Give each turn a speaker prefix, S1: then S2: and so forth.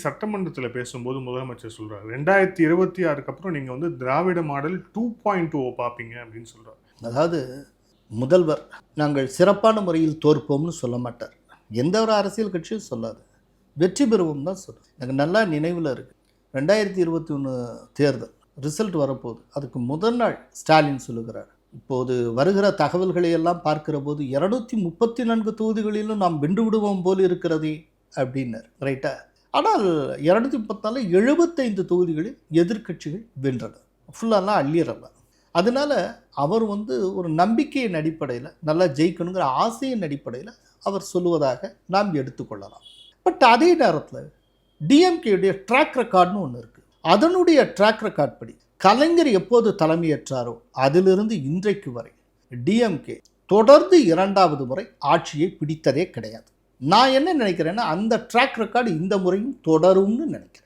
S1: சட்டமன்றத்தில் பேசும்போது முதலமைச்சர் சொல்றாரு 2026க்கு அப்புறம் நீங்க வந்து திராவிட மாடல் 2.0 பார்ப்பீங்க அப்படின்னு சொல்றாரு.
S2: அதாவது முதல்வர் நாங்கள் சிறப்பான முறையில் தோற்போம்னு சொல்ல மாட்டார். எந்த ஒரு அரசியல் கட்சியும் சொல்லாது. வெற்றி பெறுவோம் தான் சொல்லும். எனக்கு நல்லா நினைவில் இருக்குது. 2021 தேர்தல் ரிசல்ட் வரப்போகுது. அதுக்கு முதல் நாள் ஸ்டாலின் சொல்லுகிறார், இப்போது வருகிற தகவல்களை எல்லாம் பார்க்கிற போது 234 தொகுதிகளிலும் நாம் வென்று விடுவோம் போல் இருக்கிறதே அப்படின்னார். ரைட்டா? ஆனால் 234 75 தொகுதிகளில் எதிர்க்கட்சிகள் வென்றன. ஃபுல்லாலாம் அள்ளிடலாம். அதனால அவர் வந்து ஒரு நம்பிக்கையின் அடிப்படையில் நல்லா ஜெயிக்கணுங்கிற ஆசையின் அடிப்படையில் அவர் சொல்லுவதாக நாம் எடுத்துக்கொள்ளலாம். பட் அதே நேரத்தில் டிஎம்கேயுடைய ட்ராக் ரெக்கார்ட்னு ஒன்று இருக்குது. அதனுடைய ட்ராக் ரெக்கார்ட் படி கலைஞர் எப்போது தலைமையேற்றாரோ அதிலிருந்து இன்றைக்கு வரை டிஎம்கே தொடர்ந்து 2வது முறை ஆட்சியை பிடித்ததே கிடையாது. நான் என்ன நினைக்கிறேன்னா அந்த ட்ராக் ரெக்கார்டு இந்த முறையும் தொடரும்னு நினைக்கிறேன்.